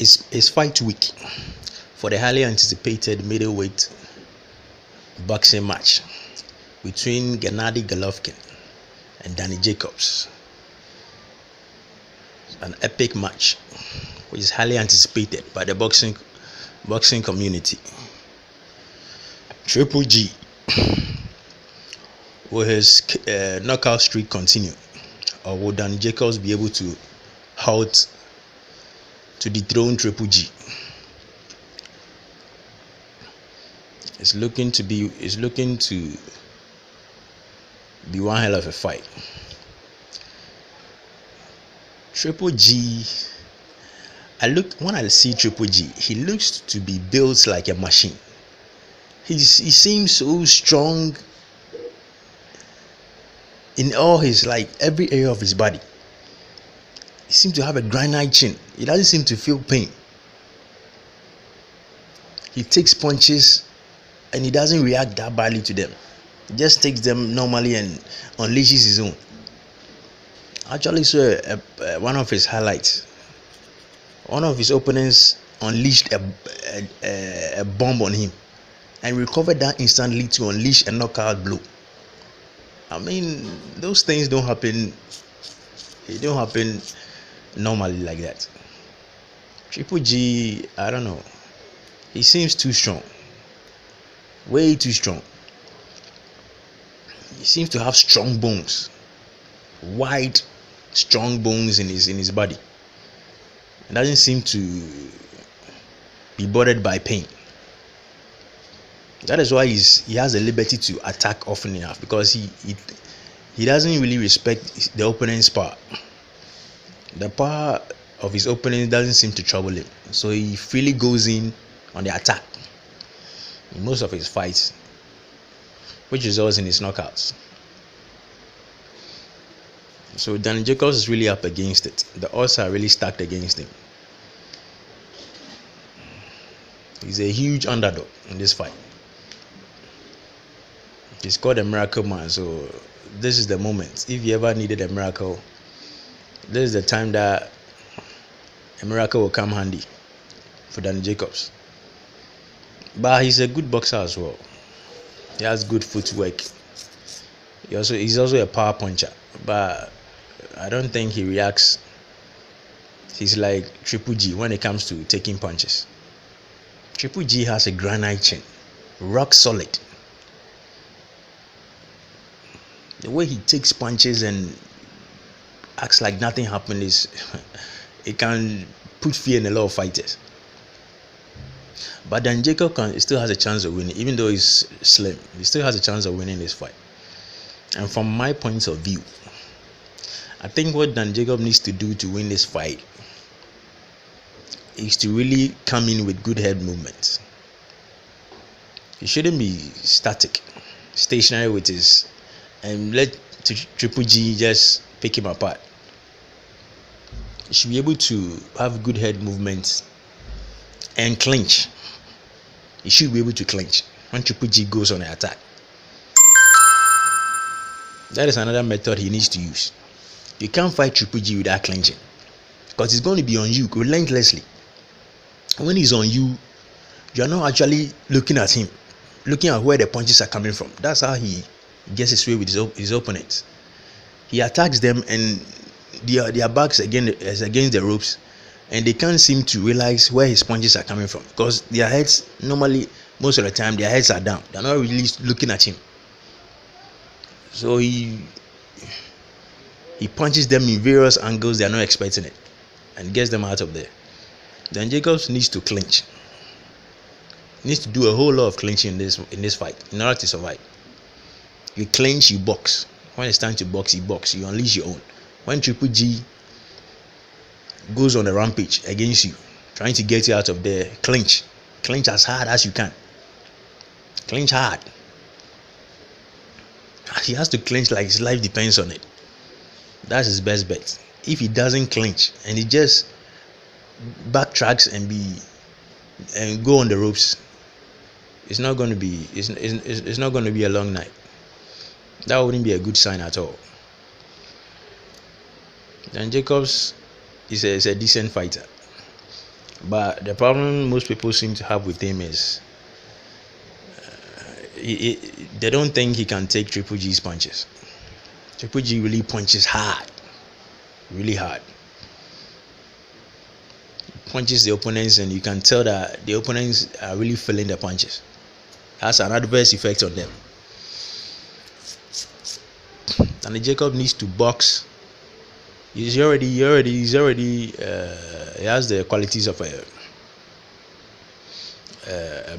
It's fight week for the highly anticipated middleweight boxing match between Gennady Golovkin and Danny Jacobs. An epic match which is highly anticipated by the boxing community. Triple G, will his knockout streak continue, or will Danny Jacobs be able to halt to dethrone Triple G? It's looking to be one hell of a fight. Triple G, when I see Triple G, he looks to be built like a machine. He seems so strong in all his, like, every area of his body. He seems to have a granite chin. He doesn't seem to feel pain. He takes punches and he doesn't react that badly to them. He just takes them normally and unleashes his own. I actually saw one of his highlights. One of his opponents unleashed a bomb on him and recovered that instantly to unleash a knockout blow. I mean, those things don't happen. It don't happen normally like that. Triple G, I don't know. He seems too strong. Way too strong. He seems to have strong bones. Wide, strong bones in his body. He doesn't seem to be bothered by pain. That is why he has the liberty to attack often enough, because he doesn't really respect the opponent's power. The power of his opponent doesn't seem to trouble him, so he freely goes in on the attack in most of his fights, which results in his knockouts. So Danny Jacobs is really up against it. The odds are really stacked against him. He's a huge underdog in this fight. He's called a miracle man, so this is the moment. If you ever needed a miracle, this is the time that a miracle will come handy for Danny Jacobs. But he's a good boxer as well. He has good footwork. He's also a power puncher, but I don't think he reacts. He's like Triple G when it comes to taking punches. Triple G has a granite chin, rock solid. The way he takes punches and acts like nothing happened it can put fear in a lot of fighters. But then Jacob still has a chance of winning, even though he's slim. He still has a chance of winning this fight. And from my point of view, I think what Dan Jacob needs to do to win this fight is to really come in with good head movements. He shouldn't be stationary with his, and let Triple G just pick him apart. He should be able to have good head movements and clinch. He should be able to clinch when Triple G goes on an attack. That is another method he needs to use. You can't fight Triple G without clinching, because he's going to be on you relentlessly. When he's on you, you're not actually looking at him, looking at where the punches are coming from. That's how he gets his way with his opponents. He attacks them and their backs is against the ropes, and they can't seem to realize where his punches are coming from, because their heads, normally most of the time, their heads are down. They're not really looking at him. So he punches them in various angles they're not expecting it, and gets them out of there. Then Jacobs needs to clinch. He needs to do a whole lot of clinching in this fight in order to survive. You clinch, you box. When it's time to box, you box. You unleash your own. When Triple G goes on a rampage against you, trying to get you out of there, clinch. Clinch as hard as you can. Clinch hard. He has to clinch like his life depends on it. That's his best bet. If he doesn't clinch and he just backtracks and go on the ropes, it's not going to be a long night. That wouldn't be a good sign at all. And Jacobs is a decent fighter. But the problem most people seem to have with him is they don't think he can take Triple G's punches. Triple G really punches hard, really hard. He punches the opponents, and you can tell that the opponents are really feeling the punches. That's an adverse effect on them. And Jacob needs to box. He has the qualities of a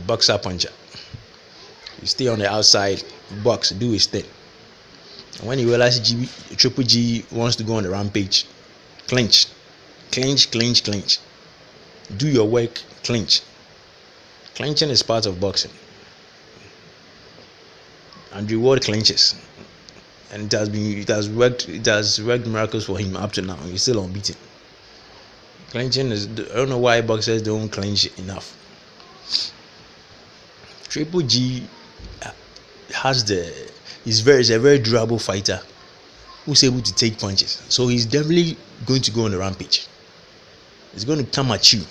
boxer puncher. You stay on the outside, box, do his thing. And when you realize Triple G wants to go on the rampage, clinch. Do your work, clinch. Clinching is part of boxing. And reward clinches. And it has worked miracles for him up to now. He's still unbeaten. Clinching is, I don't know why boxers don't clinch enough. Triple G is a very durable fighter who's able to take punches. So he's definitely going to go on the rampage. He's going to come at you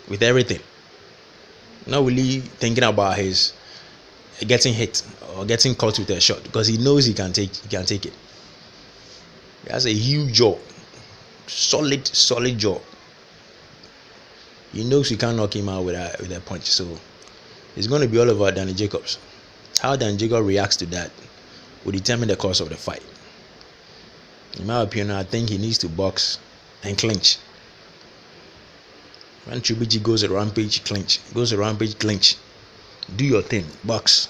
with everything. Not really thinking about his getting hit or getting caught with a shot, because he knows he can take it. He has a huge jaw, solid jaw. He knows you can't knock him out with a punch. So it's going to be all about Danny Jacobs. How Danny Jacobs reacts to that will determine the course of the fight. In my opinion, I think he needs to box and clinch. When Triple G goes a rampage, clinch. Do your thing, box.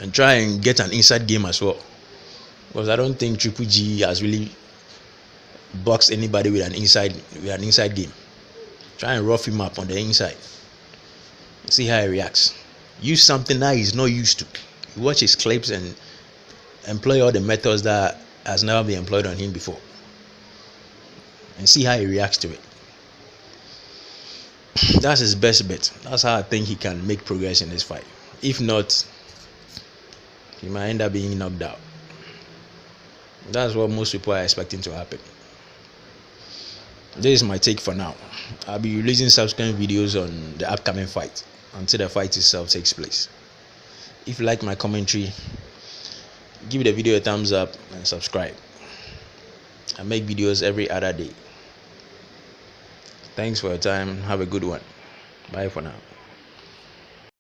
And try and get an inside game as well. Because I don't think Triple G has really boxed anybody with an inside game. Try and rough him up on the inside. See how he reacts. Use something that he's not used to. You watch his clips and employ all the methods that has never been employed on him before. And see how he reacts to it. That's his best bet. That's how I think he can make progress in this fight. If not, he might end up being knocked out. That's what most people are expecting to happen. This is my take for now. I'll be releasing subsequent videos on the upcoming fight until the fight itself takes place. If you like my commentary, give the video a thumbs up and subscribe. I make videos every other day. Thanks for your time. Have a good one. Bye for now.